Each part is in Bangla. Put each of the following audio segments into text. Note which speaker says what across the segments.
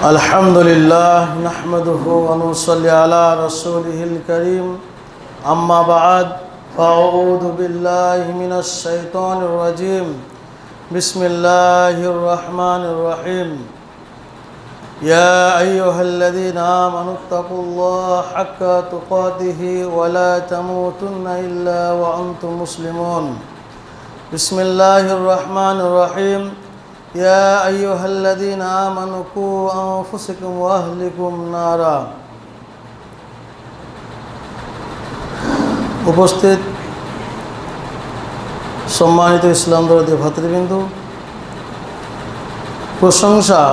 Speaker 1: अल्हम्दुलिल्लाह नहमदुहु व नुसल्ली अला रसूलिहिल करीम अम्मा बाद फ़अऊज़ु बिल्लाहि मिनश शैतानिर रजीम बिस्मिल्लाहिर रहमानिर रहीम या अय्युहल्लज़ीना आमनुत्तक़ुल्लाहा हक़्क़ा तुक़ातिहि व ला तमूतुन्ना इल्ला व अंतुम मुस्लिमून बिस्मिल्लाहिर रहमानिर रहीम या अय्युहल्लज़ीना आमनु क़ू अनफुसकुम व अहलिकुम नारा। उपस्थित सम्मानित इस्लाम दरदी भातृबिंदु, प्रशंसा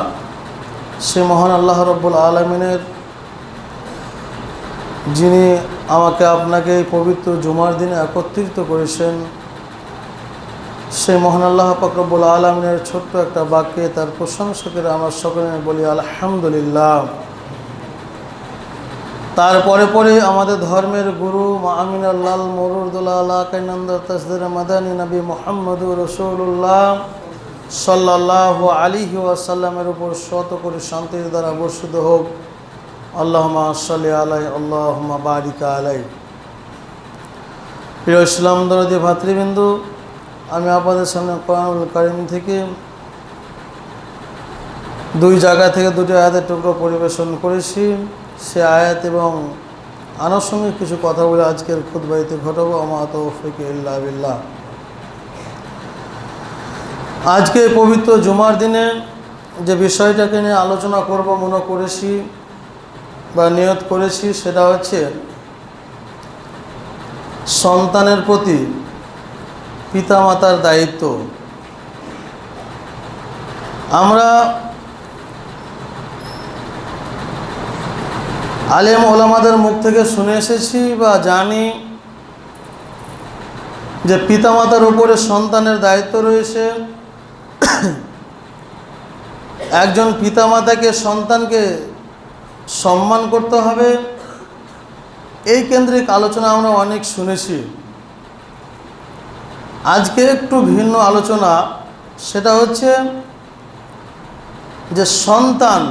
Speaker 1: से महान आल्लाह रब्बुल आलमीनेर जिनि आमाके आपनाके पवित्र जुमार दिने एकत्रित करेছেন। সেই মহান আল্লাহ পাক রব্বুল আলামিনের ছোট্ট একটা বাক্যে তার প্রশংসা করে আমরা সকলে বলি আলহামদুলিল্লাহ। তারপরে পরে আমাদের ধর্মের গুরু আমিনাল লাল মুরুদুল্লাহ আলাকানন্দ তাসদির মাদানী নবী মুহাম্মদুর রাসূলুল্লাহ সাল্লাল্লাহু আলাইহি ওয়াসাল্লামের উপর শত করে শান্তির দ্বারা বর্ষিত হোক। আল্লাহুম্মা সাল্লি আলাইহি আল্লাহুম্মা বারিক আলাইহি। প্রিয় ইসলাম দরদি ভাতৃবৃন্দু, আমি আপনাদের সামনে কোরআনুল কারীম থেকে দুই জায়গা থেকে দুটি আয়াতের টুকরো পরিবেশন করেছি। সে আয়াত এবং আনুষঙ্গিক কিছু কথা বলে আজকের খুতবাতে ঘটাবো। আমা তৌফিক ইল্লা বিল্লাহ। আজকে পবিত্র জুমার দিনে যে বিষয়টাকে নিয়ে আলোচনা করব মনে করেছি বা নিয়ত করেছি, সেটা হচ্ছে সন্তানের প্রতি পিতামাতার দায়িত্ব। আমরা আলেম ওলামাদের মুখ থেকে শুনে এসেছি বা জানি যে পিতামাতার উপরে সন্তানের দায়িত্ব রয়েছে। একজন পিতামাতাকে সন্তানকে সম্মান করতে হবে, এই কেন্দ্রিক আলোচনা আমরা অনেক শুনেছি। আজকে একটু ভিন্ন আলোচনা, সেটা হচ্ছে যে সন্তান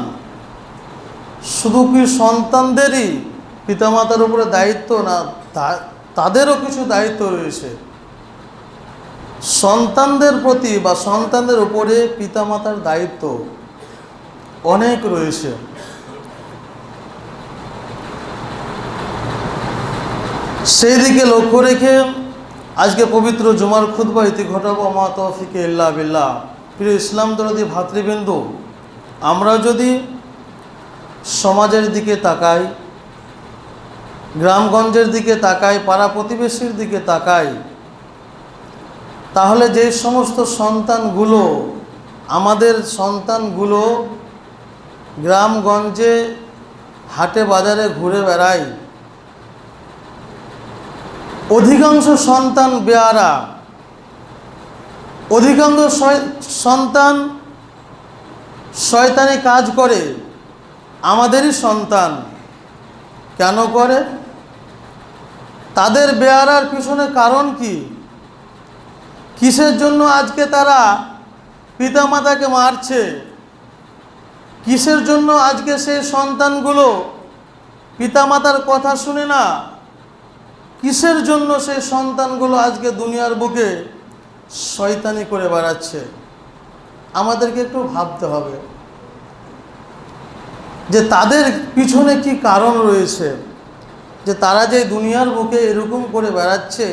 Speaker 1: শুধু কি সন্তানদেরই পিতামাতার উপরে দায়িত্ব না, তাদেরও কিছু দায়িত্ব রয়েছে। সন্তানদের প্রতি বা সন্তানদের উপরে পিতামাতার দায়িত্ব অনেক রয়েছে। সেই দিকে লক্ষ্য রেখে আজকে পবিত্র জুমার খুতবা ইতি ঘটাবো। আমা তৌফিক ইল্লা বিল্লাহ। প্রিয় ইসলাম দরদি ভাতৃবৃন্দু, আমরা যদি সমাজের দিকে তাকাই, গ্রামগঞ্জের দিকে তাকাই, পাড়া প্রতিবেশীর দিকে তাকাই, তাহলে যে সমস্ত সন্তানগুলো, আমাদের সন্তানগুলো গ্রামগঞ্জে হাটে বাজারে ঘুরে বেড়ায়, অধিকাংশ সন্তান বেয়ারা, অধিকাংশ সন্তান শয়তানি কাজ করে। আমাদেরই সন্তান কেন করে? তাদের বেয়ারার পিছনে কারণ কি? কিসের জন্য আজকে তারা পিতামাতাকে মারছে? কিসের জন্য আজকে সেই সন্তানগুলো পিতামাতার কথা শুনে না? কিসের জন্য সেই সন্তানগুলো আজকে দুনিয়ার বুকে শয়তানি করে বেড়াচ্ছে? আমাদেরকে একটু ভাবতে হবে যে তাদের পিছনে কি কারণ রয়েছে, যে তারা যে দুনিয়ার বুকে এরকম করে বেড়াচ্ছে।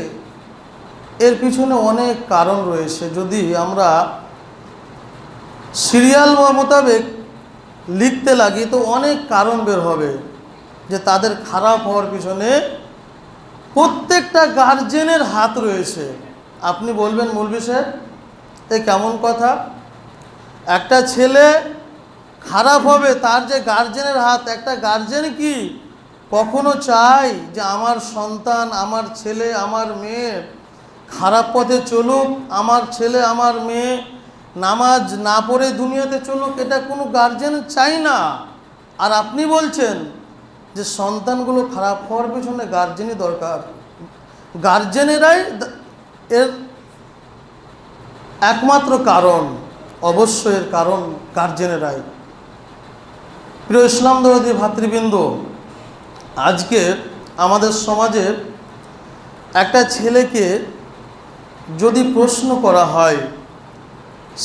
Speaker 1: এর পিছনে অনেক কারণ রয়েছে। যদি আমরা সিরিয়াল মোতাবেক লিখতে লাগি তো অনেক কারণ বের হবে যে তাদের খারাপ হওয়ার পিছনে প্রত্যেকটা গার্জেনের হাত রয়েছে। আপনি বলবেন, মৌলভী সাহেব এ কেমন কথা? একটা ছেলে খারাপ হবে, তার যে গার্জেনের হাত। একটা গার্জেন কি কখনো চায় যে আমার সন্তান, আমার ছেলে, আমার মেয়ে খারাপ পথে চলুক, আমার ছেলে আমার মেয়ে নামাজ না পড়ে দুনিয়াতে চলুক? এটা কোনো গার্জেন চাই না। আর আপনি বলছেন যে সন্তানগুলো খারাপ হওয়ার পিছনে গার্জেনই দরকার। গার্জেনেরাই এর একমাত্র কারণ, অবশ্যই এর কারণ গার্জেনেরাই। প্রিয় ইসলাম দরদি ভাতৃবৃন্দ, আজকে আমাদের সমাজে একটা ছেলেকে যদি প্রশ্ন করা হয়,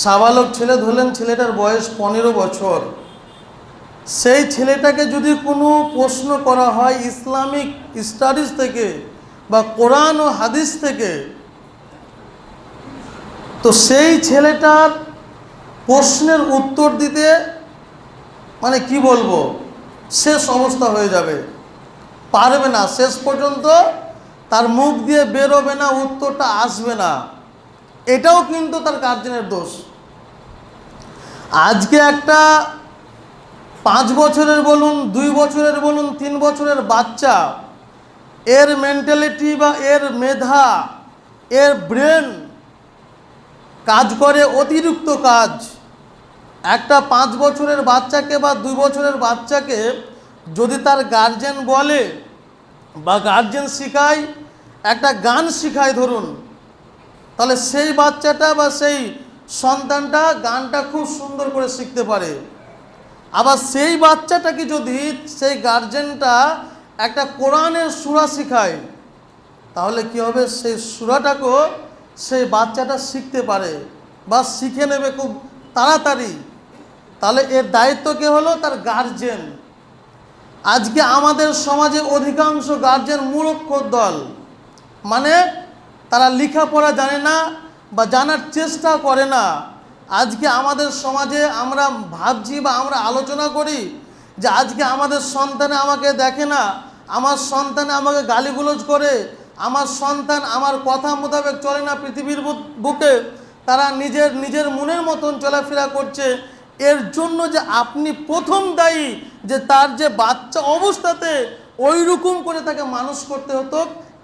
Speaker 1: সাবালক ছেলে ধরলেন, ছেলেটার বয়স 15 বছর, সেই ছেলেটাকে যদি কোনো প্রশ্ন করা হয় ইসলামিক স্টাডিজ থেকে বা কোরআন ও হাদিস থেকে, তো সেই ছেলেটার প্রশ্নের উত্তর দিতে মানে কি বলবো, শেষ অবস্থা হয়ে যাবে, পারবে না, শেষ পর্যন্ত তার মুখ দিয়ে বেরোবে না, উত্তরটা আসবে না। এটাও কিন্তু তার গার্জেনের দোষ। আজকে একটা 5 বছরের বলুন, 2 বছরের বলুন, 3 বছরের বাচ্চা, এর মেন্টালিটি বা এর মেধা, এর ব্রেন কাজ করে অতিরিক্ত কাজ। একটা 5 বছরের বাচ্চাকে বা 2 বছরের বাচ্চাকে যদি তার গার্জেন বলে বা গার্জেন শিখায়, একটা গান শিখায় ধরুন, তাহলে সেই বাচ্চাটা বা সেই সন্তানটা গানটা খুব সুন্দর করে শিখতে পারে। আবার সেই বাচ্চাটাকে যদি সেই গার্জেনটা একটা কোরআনের সূরা শিখায়, তাহলে কি হবে, সেই সূরাটাকেও সেই বাচ্চাটা শিখতে পারে বা শিখে নেবে খুব তাড়াতাড়ি। তাহলে এর দায়িত্ব কে হলো, তার গার্জেন। আজকে আমাদের সমাজে অধিকাংশ গার্জেন মূর্খর দল, মানে তারা লেখাপড়া জানে না বা জানার চেষ্টা করে না। আজকে আমাদের সমাজে আমরা ভাবছি বা আমরা আলোচনা করি যে আজকে আমাদের সন্তানে আমাকে দেখে না, আমার সন্তানে আমাকে গালিগুলোজ করে, আমার সন্তান আমার কথা মোতাবেক চলে না পৃথিবীর বুকে, তারা নিজের মনের মতন চলাফেরা করছে। এর জন্য যে আপনি প্রথম দায়ী, যে তার যে বাচ্চা অবস্থাতে ওই রকম করে তাকে মানুষ করতে হতো,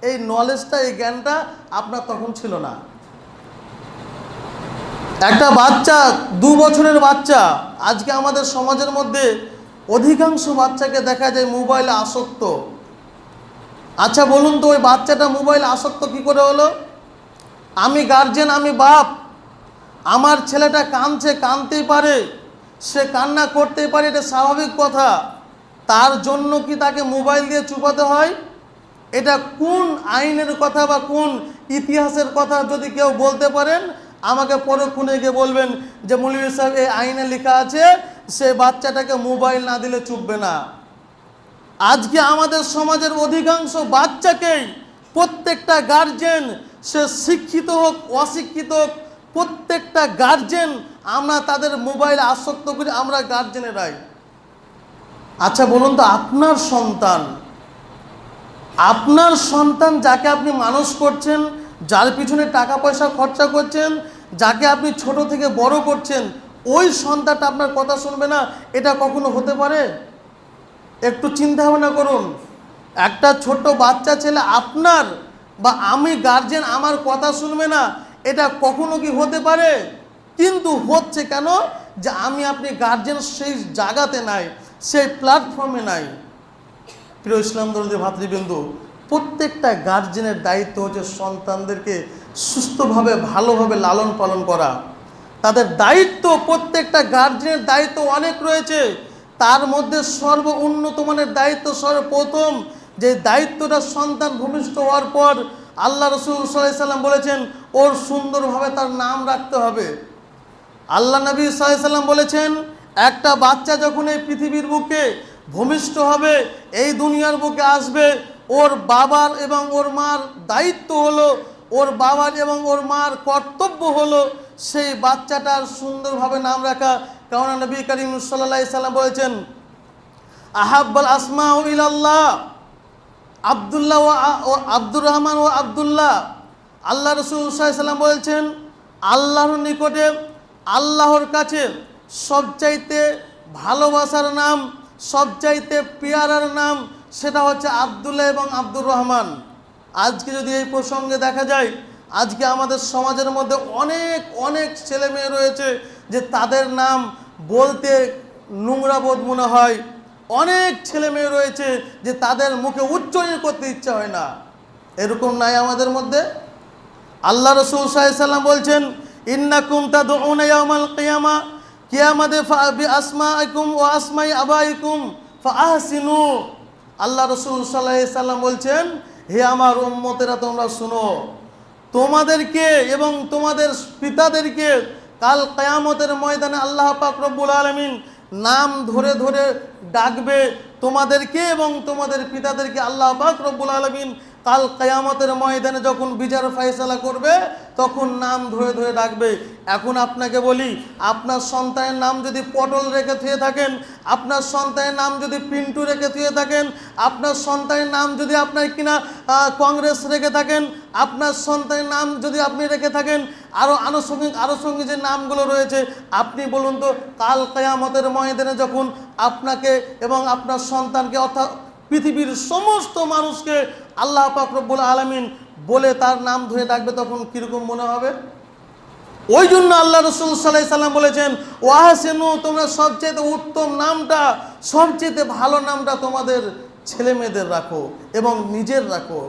Speaker 1: এই নলেজটা, এই জ্ঞানটা আপনার তখন ছিল না। একটা বাচ্চা, 2 বছরের বাচ্চা, আজকে আমাদের সমাজের মধ্যে অধিকাংশ বাচ্চাকে দেখা যায় মোবাইলে আসক্ত। আচ্ছা বলুন তো, ওই বাচ্চাটা মোবাইলে আসক্ত কী করে হলো? আমি গার্জেন, আমি বাপ, আমার ছেলেটা কাঁদছে, কাঁদতেই পারে, সে কান্না করতেই পারে, এটা স্বাভাবিক কথা। তার জন্য কি তাকে মোবাইল দিয়ে চুপাতে হয়? এটা কোন আইনের কথা বা কোন ইতিহাসের কথা যদি কেউ বলতে পারেন, আমাকে পরক্ষণে গিয়ে বলবেন যে মৌলভী সাহেব এই আইনে লেখা আছে সে বাচ্চাটাকে মোবাইল না দিলে চুপবে না। আজকে আমাদের সমাজের অধিকাংশ বাচ্চাকেই প্রত্যেকটা গার্জেন, সে শিক্ষিত হোক অশিক্ষিত হোক, প্রত্যেকটা গার্জেন আমরা তাদের মোবাইলে আসক্ত করি, আমরা গার্জেনেরাই। আচ্ছা বলুন তো, আপনার সন্তান যাকে আপনি মানুষ করছেন, যার পিছনে টাকা পয়সা খরচা করছেন, যাকে আপনি ছোট থেকে বড় করছেন, ওই সন্তানটা আপনার কথা শুনবে না? এটা কখনো হতে পারে? একটু চিন্তা ভাবনা করুন। একটা ছোট বাচ্চা ছেলে আপনার বা আমি গার্জেন, আমার কথা শুনবে না, এটা কখনো কি হতে পারে? কিন্তু হচ্ছে কেন? যে আমি আপনি গার্জেন সেই জায়গাতে নাই, সেই প্ল্যাটফর্মে নাই। প্রিয় ইসলাম দরদি ভাতৃবৃন্দ, প্রত্যেকটা গার্জেনের দায়িত্ব হচ্ছে সন্তানদেরকে সুস্থভাবে ভালোভাবে লালন পালন করা। তাদের দায়িত্ব, প্রত্যেকটা গার্জেনের দায়িত্ব অনেক রয়েছে। তার মধ্যে উন্নত মানের দায়িত্ব সর্বপ্রথম যে দায়িত্বটা সন্তান ভূমিষ্ঠ হওয়ার পর আল্লাহ রাসূল সাল্লাল্লাহু আলাইহি সাল্লাম বলেছেন, ওর সুন্দরভাবে তার নাম রাখতে হবে। আল্লাহ নবী সাল্লাল্লাহু আলাইহি সাল্লাম বলেছেন, একটা বাচ্চা যখন এই পৃথিবীর বুকে ভূমিষ্ঠ হবে, এই দুনিয়ার বুকে আসবে, ওর বাবার এবং ওর মার দায়িত্ব হলো, ওর বাবার এবং ওর মার কর্তব্য হলো সেই বাচ্চাটার সুন্দরভাবে নাম রাখা। কারণ নবী করিম সাল্লাল্লাহু আলাইহি সাল্লাম বলেছেন, আহাব্বাল আসমাউ ইলাল্লাহ আব্দুল্লাহ ও আব্দুর রহমান ও আব্দুল্লাহ। আল্লাহ রাসূল সাল্লাল্লাহু আলাইহি সাল্লাম বলেছেন, আল্লাহর নিকটে, আল্লাহর কাছে সবচাইতে ভালোবাসার নাম, সবচাইতে পেয়ারার নাম, সেটা হচ্ছে আব্দুল্লাহ এবং আব্দুর রহমান। আজকে যদি এই প্রসঙ্গে দেখা যায়, আজকে আমাদের সমাজের মধ্যে অনেক ছেলে মেয়ে রয়েছে যে তাদের নাম বলতে নোংরা বোধ মনে হয়। অনেক ছেলে মেয়ে রয়েছে যে তাদের মুখে উচ্চারণ করতে ইচ্ছা হয় না। এরকম নাই আমাদের মধ্যে? আল্লাহ রাসূল সাল্লাল্লাহু আলাইহি সাল্লাম বলছেন, ইন্নাকুম তাদউনা ইয়াউমাল কিয়ামা, কিয়ামতে বিআসমাইকুম ওয়া আসমাই আবাইকুম ফাআহসিনু। আল্লাহ রাসূল সাল্লাল্লাহু আলাইহি সাল্লাম বলছেন, হে আমার উম্মতেরা তোমরা শুনো, তোমাদেরকে এবং তোমাদের পিতাদেরকে কাল কিয়ামতের ময়দানে আল্লাহ পাক রব্বুল আলামিন নাম ধরে ধরে ডাকবে। তোমাদেরকে এবং তোমাদের পিতাদেরকে আল্লাহ পাক রব্বুল আলামিন কাল কিয়ামতের ময়দানে যখন বিচার ফয়সালা করবে তখন নাম ধরে ধরে ডাকবে। এখন আপনাকে বলি, আপনার সন্তানের নাম যদি পটল রেখে থুয়ে থাকেন, আপনার সন্তানের নাম যদি পিন্টু রেখে থুয়ে থাকেন, আপনার সন্তানের নাম যদি আপনার কিনা কংগ্রেস রেখে থাকেন, আপনার সন্তানের নাম যদি আপনি রেখে থাকেন আরও আনুষঙ্গিক যে নামগুলো রয়েছে, আপনি বলুন তো কাল কিয়ামতের ময়দানে যখন আপনাকে এবং আপনার সন্তানকে অর্থাৎ পৃথিবীর সমস্ত মানুষকে আল্লাহ পাক রব্বুল আলামিন বলে তার নাম ধরে ডাকবে তখন কীরকম মনে হবে? ওই জন্য আল্লাহ রাসূল সাল্লাল্লাহু আলাইহি সাল্লাম বলেছেন, ওয়াহসিনু, তোমরা সবচেয়ে উত্তম নামটা, সবচেয়ে ভালো নামটা তোমাদের ছেলে মেয়েদের রাখো এবং নিজের রাখো।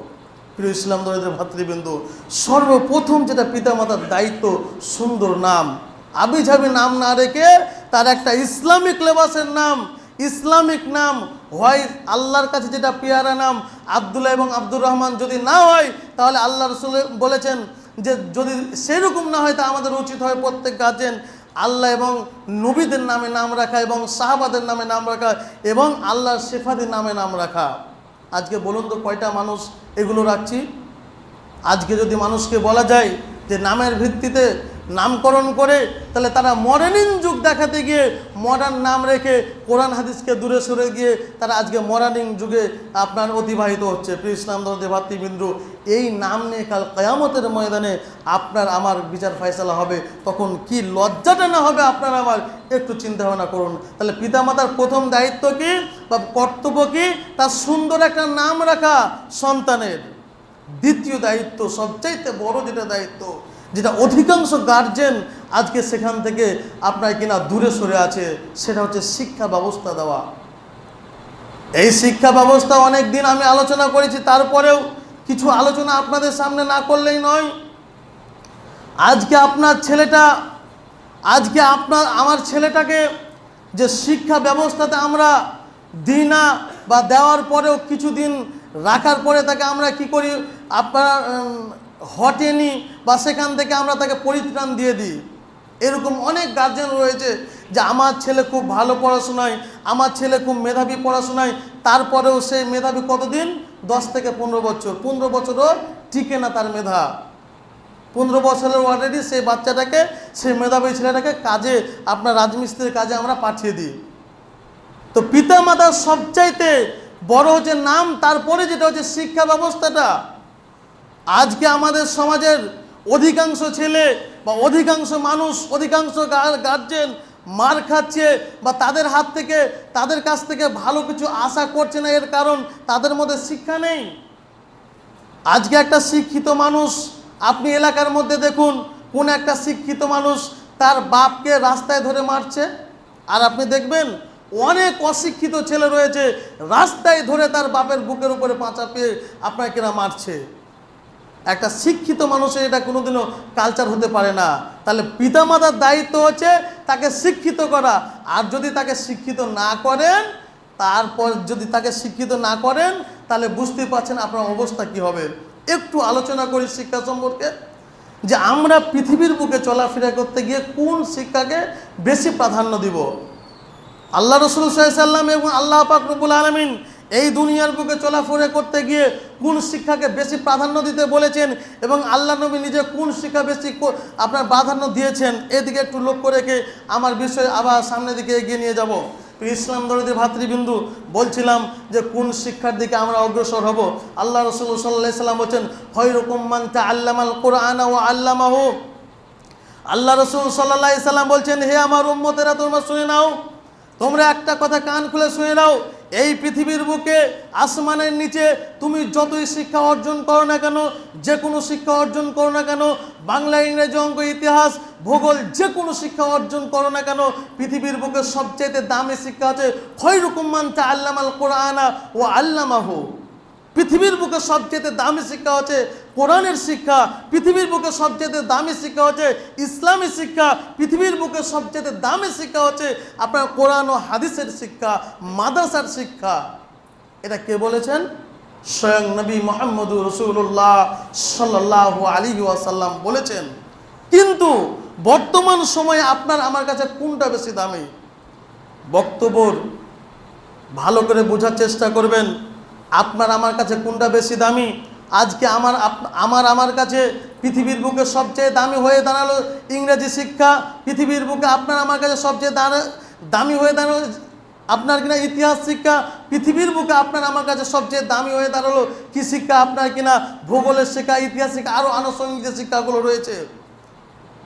Speaker 1: প্রিয় ইসলাম ধর্মের ভাতৃবৃন্দ, সর্বপ্রথম যেটা পিতামাতার দায়িত্ব, সুন্দর নাম, আবিঝাবি নাম না রেখে তার একটা ইসলামিক লেবাসের নাম, ইসলামিক নাম হয়। আল্লাহর কাছে যেটা পেয়ারা নাম আব্দুল্লাহ এবং আব্দুর রহমান যদি না হয়, তাহলে আল্লাহ রাসূল বলেছেন যে যদি সেরকম না হয় তা আমাদের উচিত হয় প্রত্যেক গার্জেন আল্লাহ এবং নবীদের নামে নাম রাখা এবং সাহাবাদের নামে নাম রাখা এবং আল্লাহর সিফাতের নামে নাম রাখা। আজকে বলুন তো কয়টা মানুষ এগুলো রাখছি? আজকে যদি মানুষকে বলা যায় যে নামের ভিত্তিতে নামকরণ করে, তাহলে তারা মডার্ন যুগ দেখাতে গিয়ে মডার্ন নাম রেখে কোরআন হাদিসকে দূরে সরে গিয়ে তারা আজকে মডার্ন যুগে আপনার অতিবাহিত হচ্ছে। প্রিয় ইসলাম ধর্মের ভাতৃবৃন্দ, এই নাম নিয়ে কাল কিয়ামতের ময়দানে আপনার আমার বিচার ফয়সালা হবে, তখন কি লজ্জাটা না হবে আপনার আমার, একটু চিন্তা ভাবনা করুন। তাহলে পিতামাতার প্রথম দায়িত্ব কি বা কর্তব্য কি? তার সুন্দর একটা নাম রাখা সন্তানের। দ্বিতীয় দায়িত্ব, সবচাইতে বড় যেটা দায়িত্ব, যেটা অধিকাংশ গার্জেন আজকে সেখান থেকে আপনার কিনা দূরে সরে আছে, সেটা হচ্ছে শিক্ষা ব্যবস্থা দেওয়া। এই শিক্ষা ব্যবস্থা অনেক দিন আমি আলোচনা করেছি, তারপরেও কিছু আলোচনা আপনাদের সামনে না করলেই নয়। আজকে আপনার ছেলেটা, আজকে আমার ছেলেটাকে যে শিক্ষা ব্যবস্থাতে আমরা দিই না বা দেওয়ার পরেও কিছুদিন রাখার পরে তাকে আমরা কি করি, আপনার হটেনি বা সেখান থেকে আমরা তাকে পরিত্রাণ দিয়ে দিই। এরকম অনেক গার্জেন রয়েছে যে আমার ছেলে খুব ভালো পড়াশোনায়, আমার ছেলে খুব মেধাবী পড়াশোনায়, তারপরেও সেই মেধাবী কতদিন? 10 থেকে 15 বছর। 15 বছরও টিকে না তার মেধা। 15 বছরের অলরেডি সেই বাচ্চাটাকে, সেই মেধাবী ছেলেটাকে কাজে, আপনার রাজমিস্ত্রির কাজে আমরা পাঠিয়ে দিই। তো পিতা মাতার সবচাইতে বড় হচ্ছে নাম, তারপরে যেটা হচ্ছে শিক্ষা ব্যবস্থাটা। আজকে আমাদের সমাজের অধিকাংশ ছেলে বা অধিকাংশ মানুষ, অধিকাংশ গার্জেন মার খাচ্ছে বা তাদের হাত থেকে, তাদের কাছ থেকে ভালো কিছু আশা করছে না। এর কারণ তাদের মধ্যে শিক্ষা নেই। আজকে একটা শিক্ষিত মানুষ, আপনি এলাকার মধ্যে দেখুন কোন একটা শিক্ষিত মানুষ তার বাপকে রাস্তায় ধরে মারছে, আর আপনি দেখবেন অনেক অশিক্ষিত ছেলে রয়েছে রাস্তায় ধরে তার বাপের বুকের উপরে পাঁচা পেয়ে আপনার কিনা মারছে। একটা শিক্ষিত মানুষের এটা কোনোদিনও কালচার হতে পারে না। তাহলে পিতামাতার দায়িত্ব হচ্ছে তাকে শিক্ষিত করা। আর যদি তাকে শিক্ষিত না করেন, তারপর যদি তাকে শিক্ষিত না করেন, তাহলে বুঝতে পারছেন আপনার অবস্থা কি হবে। একটু আলোচনা করি শিক্ষা সম্পর্কে, যে আমরা পৃথিবীর বুকে চলাফেরা করতে গিয়ে কোন শিক্ষাকে বেশি প্রাধান্য দিব। আল্লাহ রাসূল সাল্লাল্লাহু আলাইহি সাল্লাম এবং আল্লাহ পাক রব্বুল আলামিন এই দুনিয়ার বুকে চলাফেরা করতে গিয়ে কোন শিক্ষাকে বেশি প্রাধান্য দিতে বলেছেন এবং আল্লাহ নবী নিজে কোন শিক্ষা বেশি আপনার প্রাধান্য দিয়েছেন, এদিকে একটু লক্ষ্য রেখে আমার বিষয় আবার সামনের দিকে এগিয়ে নিয়ে যাব। ইসলাম ধর্মের ভাতৃবৃন্দু, বলছিলাম যে কোন শিক্ষার দিকে আমরা অগ্রসর হব। আল্লাহ রাসূল সাল্লাল্লাহু আলাইহি সাল্লাম বলেছেন, খায়রুকুম মান তাআল্লামাল কুরআনা ওয়া আল্লামাহু। আল্লাহ রাসূল সাল্লাল্লাহু আলাইহি সাল্লাম বলছেন, হে আমার উম্মতেরা তোমরা শুনে নাও, তোমরা একটা কথা কান খুলে শুনে নাও, এই পৃথিবীর বুকে আসমানের নিচে তুমি যতই শিক্ষা অর্জন করো না কেন, যে কোনো শিক্ষা অর্জন করো না কেন, বাংলা, ইংরেজি, অঙ্ক, ইতিহাস, ভূগোল, যে কোনো শিক্ষা অর্জন করো না কেন, পৃথিবীর বুকে সবচেয়ে দামি শিক্ষা হচ্ছে খায়রুকুম মান তাআল্লামাল কুরআনা ওয়া আল্লামাহু। পৃথিবীর বুকে সবচেয়ে দামি শিক্ষা হচ্ছে কোরআনের শিক্ষা, পৃথিবীর বুকে সবচেয়ে দামি শিক্ষা হচ্ছে ইসলামী শিক্ষা, পৃথিবীর বুকে সবচেয়ে দামি শিক্ষা হচ্ছে আপনার কোরআন ও হাদিসের শিক্ষা, মাদ্রাসার শিক্ষা। এটা কে বলেছেন? স্বয়ং নবী মুহাম্মদুর রাসূলুল্লাহ সাল্লাল্লাহু আলাইহি ওয়াসাল্লাম বলেছেন। কিন্তু বর্তমান সময়ে আপনার আমার কাছে কোনটা বেশি দামি? বক্তব্য ভালো করে বোঝার চেষ্টা করবেন। আপনার আমার কাছে কোনটা বেশি দামি? আজকে আমার কাছে পৃথিবীর বুকে সবচেয়ে দামি হয়ে দাঁড়ালো ইংরেজি শিক্ষা, পৃথিবীর বুকে আপনার আমার কাছে সবচেয়ে দামি হয়ে দাঁড়ালো আপনার কিনা ইতিহাস শিক্ষা, পৃথিবীর বুকে আপনার আমার কাছে সবচেয়ে দামি হয়ে দাঁড়ালো কি শিক্ষা? আপনার কিনা ভূগোলের শিক্ষা, ইতিহাস শিক্ষা, আরও আনুষঙ্গিক যে শিক্ষাগুলো রয়েছে।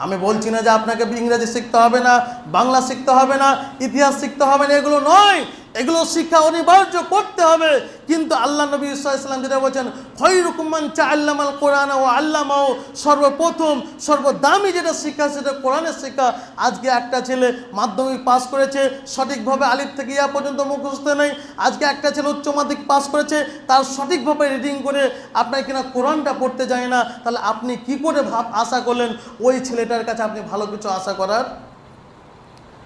Speaker 1: আমি বলছি না যে আপনাকে ইংরেজি শিখতে হবে না, বাংলা শিখতে হবে না, ইতিহাস শিখতে হবে না, এগুলো নয়। এগুলো শিক্ষা অনিবার্য করতে হবে। কিন্তু আল্লাহ নবী সাল্লাল্লাহু আলাইহি ওয়াসাল্লাম যেটা বলছেন, খায়রুকুম মান তাআল্লামাল কোরআন ওয়া আল্লামাহু, সর্বপ্রথম সর্বদামি যেটা শিক্ষা সেটা কোরআনের শিক্ষা। আজকে একটা ছেলে মাধ্যমিক পাস করেছে, সঠিকভাবে আলিফ থেকে ইয়া পর্যন্ত মুখস্থ নেই। আজকে একটা ছেলে উচ্চ মাধ্যমিক পাস করেছে, তার সঠিকভাবে রিডিং করে আপনার কিনা কোরআনটা পড়তে যায় না। তাহলে আপনি কি করে আশা করলেন ওই ছেলেটার কাছে আপনি ভালো কিছু আশা করার?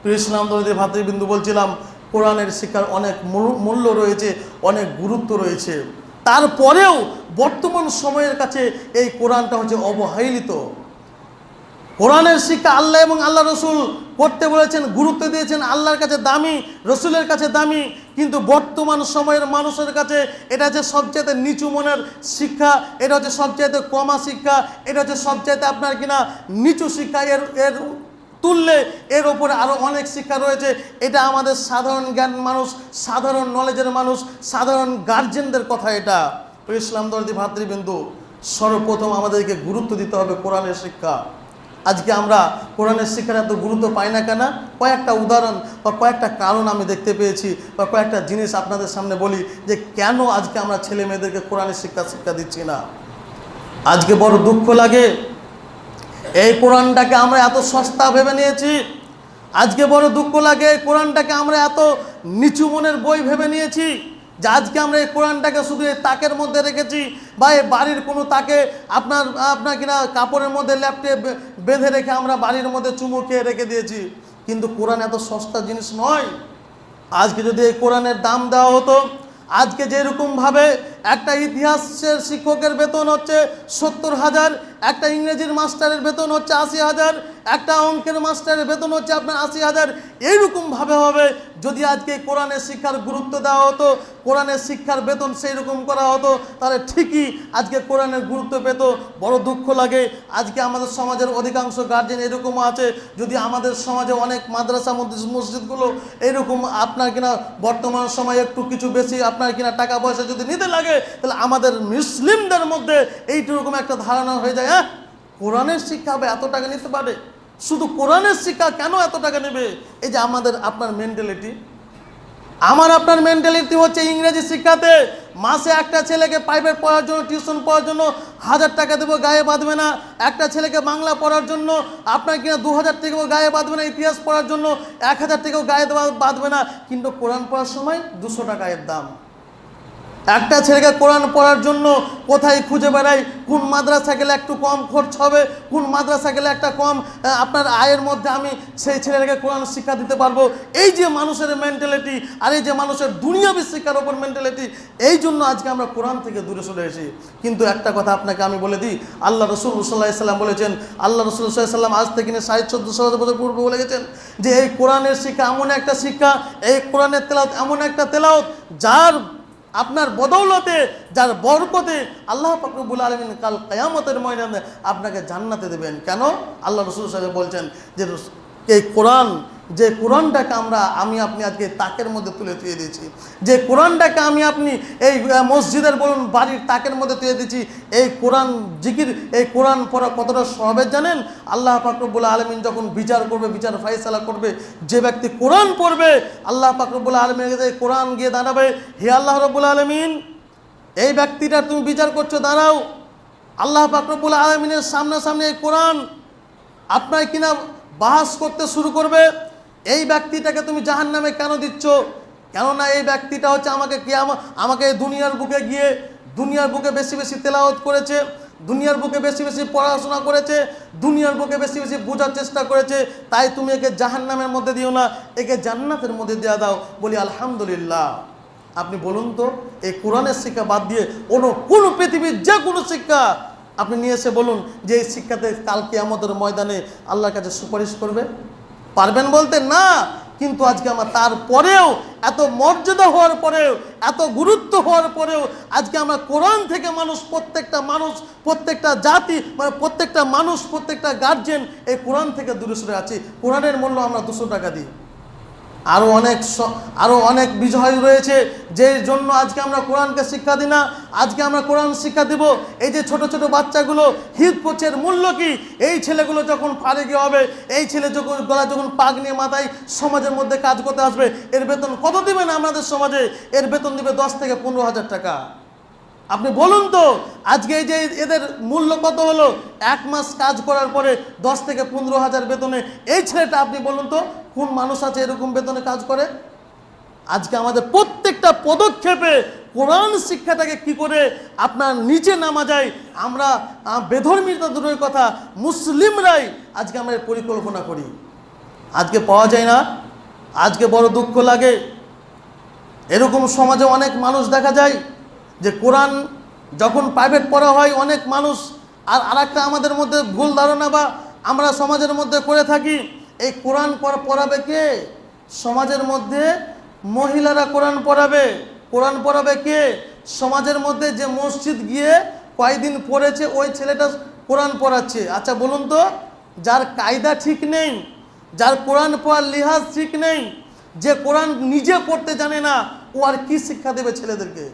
Speaker 1: প্রিয় ইসলাম দরদি ভাতৃবৃন্দ, বলছিলাম কোরআনের শিক্ষার অনেক মূল্য রয়েছে, অনেক গুরুত্ব রয়েছে। তারপরেও বর্তমান সময়ের কাছে এই কোরআনটা হচ্ছে অবহেলিত। কোরআনের শিক্ষা আল্লাহ এবং আল্লাহ রসুল করতে বলেছেন, গুরুত্ব দিয়েছেন, আল্লাহর কাছে দামি, রসুলের কাছে দামি। কিন্তু বর্তমান সময়ের মানুষের কাছে এটা হচ্ছে সবচেয়ে নিচু মনের শিক্ষা, এটা হচ্ছে সবচেয়ে কমা শিক্ষা, এটা হচ্ছে সবচেয়ে আপনার কিনা নিচু শিক্ষা। এর তুললে এর ওপরে আরও অনেক শিক্ষা রয়েছে। এটা আমাদের সাধারণ জ্ঞান মানুষ, সাধারণ নলেজের মানুষ, সাধারণ গার্জেনদের কথা। এটা ইসলাম দরদি ভাতৃবৃন্দু, সর্বপ্রথম আমাদেরকে গুরুত্ব দিতে হবে কোরআনের শিক্ষা। আজকে আমরা কোরআনের শিক্ষার এত গুরুত্ব পাই না কেন? কয়েকটা উদাহরণ বা কয়েকটা কারণ আমি দেখতে পেয়েছি, বা কয়েকটা জিনিস আপনাদের সামনে বলি যে কেন আজকে আমরা ছেলে মেয়েদেরকে কোরআনের শিক্ষা দিচ্ছি না। আজকে বড় দুঃখ লাগে, এই কোরআনটাকে আমরা এত সস্তা ভেবে নিয়েছি। আজকে বড় দুঃখ লাগে, কোরআনটাকে আমরা এত নিচু মনের বই ভেবে নিয়েছি যে আজকে আমরা এই কোরআনটাকে শুধু এই তাকের মধ্যে রেখেছি, বা এই বাড়ির কোনো তাকে আপনার কিনা কাপড়ের মধ্যে ল্যাপটে বেঁধে রেখে আমরা বাড়ির মধ্যে চুমু খেয়ে রেখে দিয়েছি। কিন্তু কোরআন এত সস্তা জিনিস নয়। আজকে যদি এই কোরআনের দাম দেওয়া হতো, আজকে যেরকমভাবে একটা ইতিহাসের শিক্ষকের বেতন হচ্ছে 70,000, একটা ইংরেজির মাস্টারের বেতন হচ্ছে 80,000, একটা অঙ্কের মাস্টারের বেতন হচ্ছে আপনার 80,000, এইরকমভাবে হবে যদি আজকে কোরআনের শিক্ষার গুরুত্ব দেওয়া হতো, কোরআনের শিক্ষার বেতন সেই রকম করা হতো, তাহলে ঠিকই আজকে কোরআনের গুরুত্ব পেত। বড় দুঃখ লাগে আজকে আমাদের সমাজের অধিকাংশ গার্জেন এরকমও আছে, যদি আমাদের সমাজে অনেক মাদ্রাসা মসজিদগুলো এরকম আপনার কিনা বর্তমান সময়ে একটু কিছু বেশি আপনার কিনা টাকা পয়সা যদি নিতে লাগে, তাহলে আমাদের মুসলিমদের মধ্যে এইরকম একটা ধারণা হয়ে যায়, হ্যাঁ কোরআনের শিক্ষা হবে এত টাকা নিতে পারে, শুধু কোরআনের শিক্ষা কেন এত টাকা নেবে? এই যে আপনার মেন্টালিটি, আপনার মেন্টালিটি হচ্ছে ইংরেজি শিক্ষাতে মাসে একটা ছেলেকে প্রাইভেট পড়ার জন্য, টিউশন পড়ার জন্য 1000 টাকা দেবো, গায়ে বাঁধবে না। একটা ছেলেকে বাংলা পড়ার জন্য আপনার কিনা 2000 টাকাও গায়ে বাঁধবে না। ইতিহাস পড়ার জন্য 1000 টাকাও গায়ে বাঁধবে না। কিন্তু কোরআন পড়ার সময় 200 টাকা এর দাম। একটা ছেলেকে কোরআন পড়ার জন্য কোথায় খুঁজে বেড়ায়, কোন মাদ্রাসা গেলে একটু কম খরচ হবে, কোন মাদ্রাসা গেলে একটা কম আপনার আয়ের মধ্যে আমি সেই ছেলেটাকে কোরআন শিক্ষা দিতে পারবো। এই যে মানুষের মেন্টালিটি, আর এই যে মানুষের দুনিয়াবী শিক্ষার ওপর মেন্টালিটি, এই জন্য আজকে আমরা কোরআন থেকে দূরে সরে এসেছি। কিন্তু একটা কথা আপনাকে আমি বলে দিই, আল্লাহ রসুল সাল্লাল্লাহু আলাইহি ওয়াসাল্লাম বলেছেন, আল্লাহ রসুল সাল্লাল্লাহু আলাইহি ওয়াসাল্লাম আজ থেকে 1400 বছর পূর্বে বলে গেছেন যে এই কোরআনের শিক্ষা এমন একটা শিক্ষা, এই কোরআনের তেলাওয়াত এমন একটা তেলাওয়াত যার আপনার বদৌলতে, যার বরকতে আল্লাহ পাক রব্বুল আলামিন কাল কিয়ামতের ময়দানে আপনাকে জান্নাতে দেবেন। কেন? আল্লাহ রাসূল সাহেব বলছেন যে এই কোরআন, যে কোরআনটাকে আমি আপনি আজকে তাকের মধ্যে তুলে দিয়ে দিয়েছি, যে কোরআনটাকে আমি আপনি এই মসজিদের বলুন বাড়ির তাকের মধ্যে তুলে দিয়েছি, এই কোরআন জিকির, এই কোরআন পড়া কতটা সহজ জানেন? আল্লাহ পাক রব্বুল আলামিন যখন বিচার করবে, বিচার ফায়সালা করবে, যে ব্যক্তি কোরআন পড়বে আল্লাহ পাক রব্বুল আলামিনের কাছে কোরআন গিয়ে দাঁড়াবে, হে আল্লাহ রব্বুল আলামিন, এই ব্যক্তিটা তুমি বিচার করছো, দাঁড়াও। আল্লাহ পাক রব্বুল আলামিনের সামনাসামনি এই কোরআন আপনার কিনা বাহাস করতে শুরু করবে, এই ব্যক্তিটাকে তুমি জাহান্নামে কেন দিচ্ছ? কেননা এই ব্যক্তিটা হচ্ছে আমাকে এই দুনিয়ার বুকে গিয়ে দুনিয়ার বুকে বেশি বেশি তেলাওয়াত করেছে, দুনিয়ার বুকে বেশি বেশি পড়াশোনা করেছে, দুনিয়ার বুকে বেশি বেশি বোঝার চেষ্টা করেছে, তাই তুমি একে জাহান্নামের মধ্যে দিও না, একে জান্নাতের মধ্যে দেওয়া দাও। বলি আলহামদুলিল্লাহ। আপনি বলুন তো, এই কোরআনের শিক্ষা বাদ দিয়ে অন্য কোনো পৃথিবীর যে কোনো শিক্ষা আপনি নিয়ে এসে বলুন যে এই শিক্ষাতে কাল কিয়ামতের ময়দানে আল্লাহর কাছে সুপারিশ করবে? পারবেন বলতে? না। কিন্তু আজকে আমরা তারপরেও, এত মর্যাদা হওয়ার পরেও, এত গুরুত্ব হওয়ার পরেও আজকে আমরা কোরআন থেকে প্রত্যেকটা মানুষ, প্রত্যেকটা জাতি, মানে প্রত্যেকটা মানুষ, প্রত্যেকটা গার্জেন এই কোরআন থেকে দূরে সরে আছি। কোরআনের মূল্য আমরা 200 টাকা দিই। আরও অনেক বিষয় রয়েছে যের জন্য আজকে আমরা কোরআনকে শিক্ষা দিই না। আজকে আমরা কোরআন শিক্ষা দেব। এই যে ছোট ছোট বাচ্চাগুলো হিদ পড়ছে, মূল্য কি? এই ছেলেগুলো যখন ফারেকি হবে, এই ছেলে যখন গলা যখন পাক নিয়ে মাথায় সমাজের মধ্যে কাজ করতে আসবে, এর বেতন কত দিবেন আমাদের সমাজে? এর বেতন দিবে 10 থেকে 15,000 টাকা। আপনি বলুন তো, আজকে এই যে এদের মূল্য কত হলো? 1 মাস কাজ করার পরে 10 থেকে 15,000 বেতনে এই ছেলেটা, আপনি বলুন তো কোন মানুষ আছে এরকম বেতনে কাজ করে? আজকে আমাদের প্রত্যেকটা পদক্ষেপে কোরআন শিক্ষাটাকে কি করে আপনার নিচে নামা যায়, আমরা বেধর্মীতা দূরের কথা, মুসলিমরাই আজকে আমরা এর পরিকল্পনা করি, আজকে পাওয়া যায় না। আজকে বড় দুঃখ লাগে, এরকম সমাজে অনেক মানুষ দেখা যায় যে কোরআন যখন প্রাইভেট পড়া হয়, অনেক মানুষ আরেকটা আমাদের মধ্যে ভুল ধারণা বা আমরা সমাজের মধ্যে করে থাকি, এই কোরআন পড়াবে কে? সমাজের মধ্যে মহিলারা কোরআন পড়াবে। কোরআন পড়াবে কে? সমাজের মধ্যে যে মসজিদ গিয়ে কয়েকদিন পড়েছে ওই ছেলেটা কোরআন পড়াচ্ছে। আচ্ছা বলুন তো, যার কায়দা ঠিক নেই, যার কোরআন পড়ার লিহাজ ঠিক নেই, যে কোরআন নিজে পড়তে জানে না, ও আর কি শিক্ষা দেবে ছেলেদেরকে,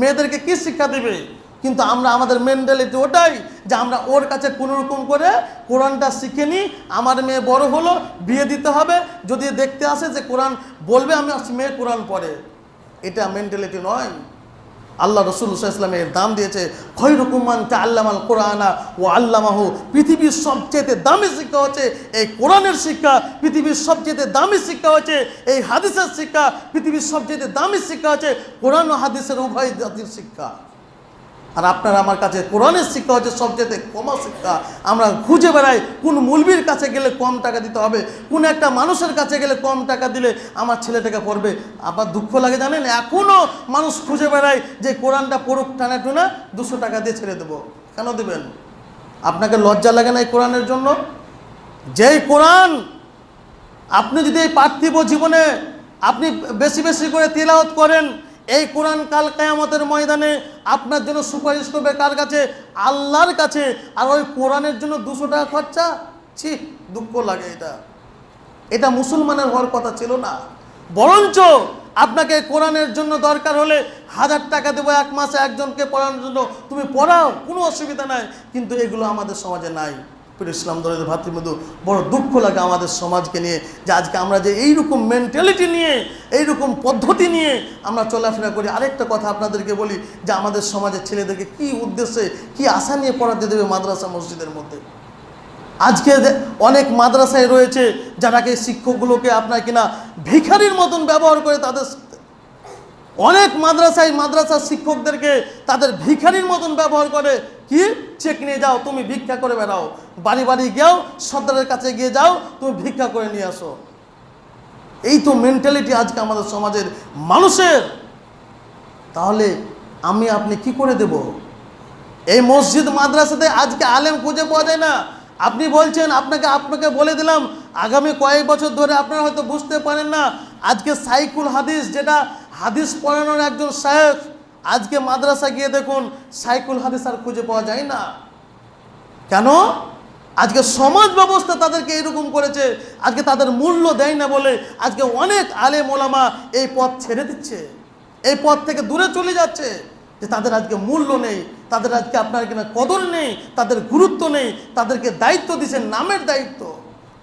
Speaker 1: মেয়েদেরকে কি শিক্ষা দেবে? কিন্তু আমরা আমাদের মেন্টালিটি ওটাই যে আমরা ওর কাছে কোনোরকম করে কোরআনটা শিখে নিই, আমার মেয়ে বড় হলো, বিয়ে দিতে হবে, যদি দেখতে আসে যে কোরআন বলবে আমি মেয়ে কোরআন পড়ে। এটা মেন্টালিটি নয়। আল্লাহ রাসূল সাল্লাল্লাহু আলাইহি ওয়াসাল্লাম এর দাম দিয়েছে, খয়রুকুম মান তাআল্লামাল কুরআনা ওয়া আল্লামাহু। পৃথিবীর সবচেয়ে দামি শিক্ষা হচ্ছে এই কোরআনের শিক্ষা, পৃথিবীর সবচেয়ে দামি শিক্ষা হচ্ছে এই হাদিসের শিক্ষা, পৃথিবীর সবচেয়ে দামি শিক্ষা হচ্ছে কোরআন ও হাদিসের উভয় জাতির শিক্ষা। আর আপনার আমার কাছে কোরআনের শিক্ষা হচ্ছে সবচেয়ে কম শিক্ষা। আমরা খুঁজে বেড়াই কোন মৌলবীর কাছে গেলে কম টাকা দিতে হবে, কোন একটা মানুষের কাছে গেলে কম টাকা দিলে আমার ছেলেটাকে পড়বে। আবার দুঃখ লাগে জানেন, এখনও মানুষ খুঁজে বেড়ায় যে কোরআনটা পড়ুক টানা টুনা 200 টাকা দিয়ে ছেড়ে দেবো। কেন দেবেন? আপনাকে লজ্জা লাগে না এই কোরআনের জন্য? যেই কোরআন আপনি যদি এই পার্থিব জীবনে আপনি বেশি বেশি করে তিলাওয়াত করেন, এই কোরআন কাল কিয়ামতের ময়দানে আপনার জন্য সুপারিশ করবে কার কাছে? আল্লাহর কাছে। আর ওই কোরআনের জন্য 200 টাকা খরচা, ছি, দুঃখ লাগে। এটা মুসলমানের হওয়ার কথা ছিল না। বরঞ্চ আপনাকে কোরআনের জন্য দরকার হলে 1000 টাকা দেবো 1 মাসে একজনকে পড়ানোর জন্য, তুমি পড়াও, কোনো অসুবিধা নাই। কিন্তু এগুলো আমাদের সমাজে নাই। ইসলাম ধরে ভাতৃবন্ধু, বড় দুঃখ লাগে আমাদের সমাজকে নিয়ে যে আজকে আমরা যে এইরকম মেন্টালিটি নিয়ে, এইরকম পদ্ধতি নিয়ে আমরা চলাফেরা করি। আরেকটা কথা আপনাদেরকে বলি যে আমাদের সমাজের ছেলেদেরকে কি উদ্দেশ্যে, কি আশা নিয়ে পড়াতে দেবে মাদ্রাসা মসজিদের মধ্যে? আজকে অনেক মাদ্রাসায় রয়েছে যারাকে শিক্ষকগুলোকে আপনার কিনা ভিখারির মতন ব্যবহার করে তাদের, অনেক মাদ্রাসার শিক্ষকদেরকে তাদের ভিখারির মতন ব্যবহার করে। কি চেক নিয়ে যাও, তুমি ভিক্ষা করে বেড়াও, বাড়ি বাড়ি গিয়েও সর্দারের কাছে গিয়ে যাও, তুমি ভিক্ষা করে নিয়ে আসো। এই তো মেন্টালিটি আজকে আমাদের সমাজের মানুষের। তাহলে আপনি কি করে দেব? এই মসজিদ মাদ্রাসাতে আজকে আলেম খুঁজে পাওয়া যায় না। আপনি বলছেন, আপনাকে বলে দিলাম, আগামী কয়েক বছর ধরে আপনারা হয়তো বুঝতে পারেন না, আজকে সাইকুল হাদিস, যেটা হাদিস পড়ানোর একজন শায়েখ, আজকে মাদ্রাসা গিয়ে দেখুন সাইকুল হাদিস আর খুঁজে পাওয়া যায় না। কেন? আজকে সমাজ ব্যবস্থা তাদেরকে এরকম করেছে, আজকে তাদের মূল্য দেয় না বলে আজকে অনেক আলেম ওলামা এই পথ ছেড়ে দিচ্ছে, এই পথ থেকে দূরে চলে যাচ্ছে। যে তাদের আজকে মূল্য নেই, তাদের আজকে আপনার কিনা কদর নেই, তাদের গুরুত্ব নেই, তাদেরকে দায়িত্ব দিচ্ছেন, নামের দায়িত্ব।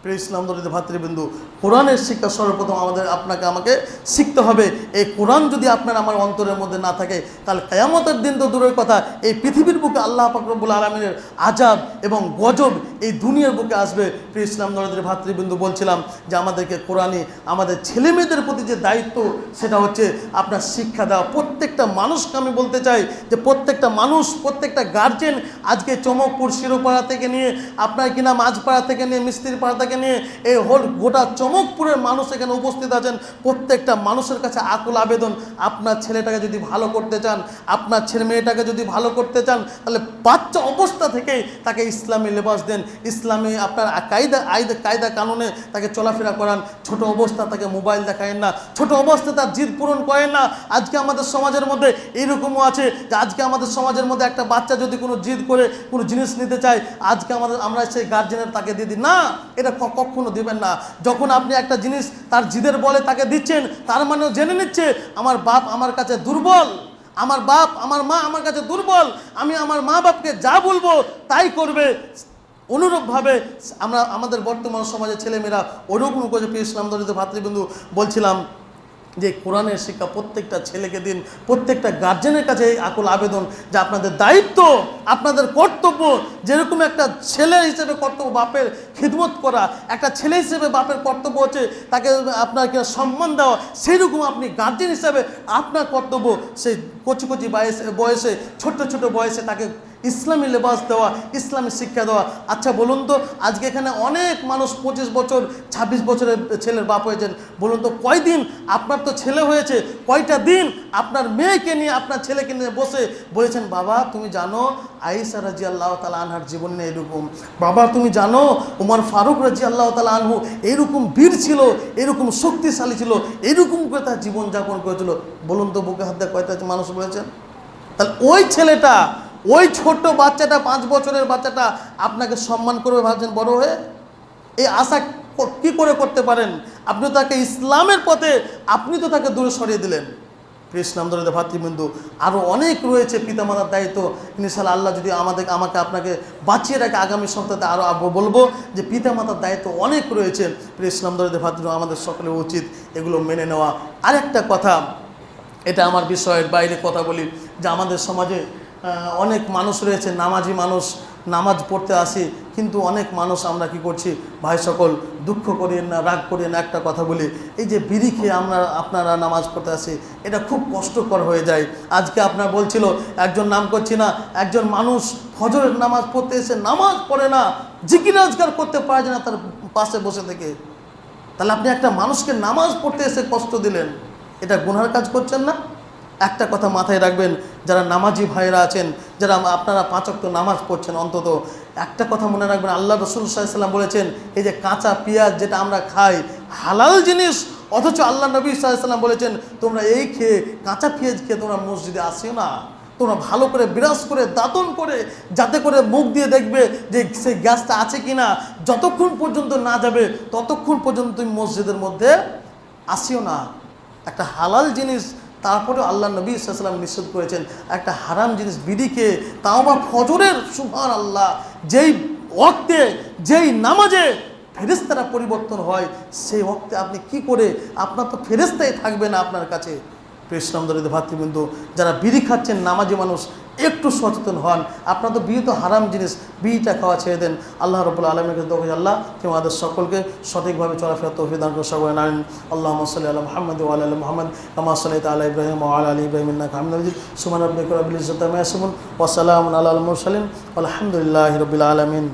Speaker 1: প্রিয় ইসলাম দরিদ্র ভাতৃবৃন্দু, কোরআনের শিক্ষা সর্বপ্রথম আপনাকে আমাকে শিখতে হবে। এই কোরআন যদি আপনার আমার অন্তরের মধ্যে না থাকে, তাহলে কিয়ামতের দিন তো দূরের কথা, এই পৃথিবীর বুকে আল্লাহ পাক রব্বুল আলামিনের আযাব এবং গজব এই দুনিয়ার বুকে আসবে। প্রিয় ইসলাম দরিদ্র ভাতৃবৃন্দু, বলছিলাম যে আমাদেরকে কোরআনে আমাদের ছেলেমেয়েদের প্রতি যে দায়িত্ব, সেটা হচ্ছে আপনার শিক্ষা দেওয়া। প্রত্যেকটা মানুষকে আমি বলতে চাই যে প্রত্যেকটা মানুষ, প্রত্যেকটা গার্জেন আজকে চমকপুর শিরোপাড়া থেকে নিয়ে আপনার কিনা মাঝপাড়া থেকে নিয়ে মিস্ত্রিপাড়া থেকে নিয়ে এই গোটা চমকপুরের মানুষ এখানে উপস্থিত আছেন। প্রত্যেকটা মানুষের কাছে আকুল আবেদন, আপনার ছেলেটাকে যদি ভালো করতে চান, আপনার ছেলে মেয়েটাকে যদি ভালো করতে চান, তাহলে বাচ্চা অবস্থা থেকেই তাকে ইসলামী লেবাস দেন, ইসলামী আপনার কায়দা কানুনে তাকে চলাফেরা করান। ছোট অবস্থা তাকে মোবাইল দেখায়েন না, ছোট অবস্থায় তার জিদ পূরণ করেন না। আজকে আমাদের সমাজের মধ্যে এইরকমও আছে যে আজকে আমাদের সমাজের মধ্যে একটা বাচ্চা যদি কোনো জিদ করে কোনো জিনিস নিতে চায়, আজকে আমরা সেই গার্জেনের তাকে দিয়ে দিই না, এটা কখনো দিবেন না। যখন আপনি একটা জিনিস তার জিদের বলে তাকে দিচ্ছেন, তার মানেও জেনে নিচ্ছে আমার বাপ আমার কাছে দুর্বল, আমার বাপ আমার মা আমার কাছে দুর্বল, আমি আমার মা বাপকে যা বলবো তাই করবে। অনুরূপভাবে আমাদের বর্তমান সমাজের ছেলেমেয়েরা ওরকম করে। প্রিয় ইসলাম দরিদ্র ভাতৃবৃন্দু, বলছিলাম যে কোরআনের শিক্ষা প্রত্যেকটা ছেলেকে দিন। প্রত্যেকটা গার্জেনের কাছে এই আকুল আবেদন যে আপনাদের দায়িত্ব, আপনাদের কর্তব্য, যেরকম একটা ছেলে হিসেবে কর্তব্য বাপের খিদমত করা, একটা ছেলে হিসেবে বাপের কর্তব্য হচ্ছে তাকে আপনার সম্মান দেওয়া, সেইরকম আপনি গার্জেন হিসাবে আপনার কর্তব্য সেই কচি কচি বয়সে ছোট্ট ছোট বয়সে তাকে ইসলামী লেবাস দেওয়া, ইসলামী শিক্ষা দেওয়া। আচ্ছা বলুন তো, আজকে এখানে অনেক মানুষ 25 বছর 26 বছরের ছেলের বাপ হয়েছেন। বলুন তো কয়দিন আপনার তো ছেলে হয়েছে, কয়টা দিন আপনার মেয়েকে নিয়ে আপনার ছেলেকে নিয়ে বসে বলেছেন, বাবা তুমি জানো আয়েশা রাদিয়াল্লাহু তাআলা আনহার জীবন নিয়ে এরকম, বাবা তুমি জানো ওমর ফারুক রাদিয়াল্লাহু তাআলা আনহু এরকম বীর ছিল, এরকম শক্তিশালী ছিল, এরকম করে তার জীবনযাপন করেছিল। বলুন তো বুকে হাত দিয়ে কয়টা মানুষ বলেছেন? তাহলে ওই ছেলেটা, ওই ছোট্ট বাচ্চাটা, 5 বছরের বাচ্চাটা আপনাকে সম্মান করবে ভাবছেন বড় হয়ে? এই আশা কি করে করতে পারেন? আপনি তাকে ইসলামের পথে আপনি তো তাকে দূরে সরিয়ে দিলেন। প্রিয় ইসলাম দরিদ্র ভাতৃবৃন্দু, আরও অনেক রয়েছে পিতামাতার দায়িত্ব। ইনশাআল্লাহ আল্লাহ যদি আমাকে আপনাকে বাঁচিয়ে রাখে, আগামী সপ্তাহে আরও বলবো যে পিতামাতার দায়িত্ব অনেক রয়েছে। প্রিয় ইসলাম দরিদ্র ভাতৃবৃন্দু, আমাদের সকলের উচিত এগুলো মেনে নেওয়া। আরেকটা কথা, এটা আমার বিষয়ের বাইরে কথা বলি, যে আমাদের সমাজে অনেক মানুষ রয়েছে, নামাজি মানুষ, নামাজ পড়তে আসি, কিন্তু অনেক মানুষ আমরা কি করছি ভাই সকল, দুঃখ করিয়েন না, রাগ করিয়েন না, একটা কথা বলি, এই যে বিড়ি খেয়ে আপনারা নামাজ পড়তে আসি, এটা খুব কষ্টকর হয়ে যায়। আজকে আপনার বলছিল একজন, নাম করছি না, একজন মানুষ ফজরের নামাজ পড়তে এসে নামাজ পড়ে না, জিকির আজকার করতে পারে না তার পাশে বসে থেকে। তাহলে আপনি একটা মানুষকে নামাজ পড়তে এসে কষ্ট দিলেন, এটা গুনার কাজ করছেন না? একটা কথা মাথায় রাখবেন, যারা নামাজি ভাইরা আছেন, যারা আপনারা 5 ওয়াক্ত নামাজ পড়ছেন, অন্তত একটা কথা মনে রাখবেন, আল্লাহ রাসূল সাল্লাল্লাহু আলাইহি ওয়াসাল্লাম বলেছেন, এই যে কাঁচা পেঁয়াজ যেটা আমরা খাই, হালাল জিনিস, অথচ আল্লাহ নবী সাল্লাল্লাহু আলাইহি ওয়াসাল্লাম বলেছেন তোমরা এই খেয়ে, কাঁচা পেঁয়াজ খেয়ে তোমরা মসজিদে আসিও না। তোমরা ভালো করে বিরাজ করে দাতন করে, যাতে করে মুখ দিয়ে দেখবে যে সেই গ্যাসটা আছে কিনা। যতক্ষণ পর্যন্ত না যাবে ততক্ষণ পর্যন্ত তুমি মসজিদের মধ্যে আসিও না। একটা হালাল জিনিস, তারপরে আল্লাহ নবী সাল্লাল্লাহু আলাইহি ওয়াসাল্লাম নিষেধ করেছেন একটা হারাম জিনিস, বিড়িকে, তাও বা ফজরের, সুবহানাল্লাহ, যেই ওয়াক্তে, যেই নামাজে ফেরেশতারা পরিবর্তন হয়, সেই ওয়াক্তে আপনি কি করে, আপনার তো ফেরেশতাই থাকবে না আপনার কাছে। প্রিয় ইসলাম দরিদ্র ভাতৃবৃন্দ, যারা বিড়ি খাচ্ছেন নামাজি মানুষ, একটু সচেতন হন। আপনার তো বিড়ি তো হারাম জিনিস, বিড়িটা খাওয়া ছেড়ে দেন। আল্লাহ রাব্বুল আলামিনের কাছে দোয়া করি, আল্লাহ তুমি আমাদের সকলকে সঠিকভাবে চলাফেরা তৌফিক দান করুন। সকলে আমিন। আল্লাহুম্মা সাল্লি আলা মুহাম্মাদ ওয়া আলা আলি মুহাম্মাদ কামা সাল্লাইতা আলা ইব্রাহিম ওয়া আলা আলি ইব্রাহিম ইন্নাকা হামিদুম মাজিদ। সুবহানা রাব্বিকা রাব্বিল ইজ্জাতি আম্মা ইয়াসিফুন ওয়া সালামুন আলাল মুরসালিন ওয়া আলহামদুলিল্লাহি রাব্বিল আলামিন।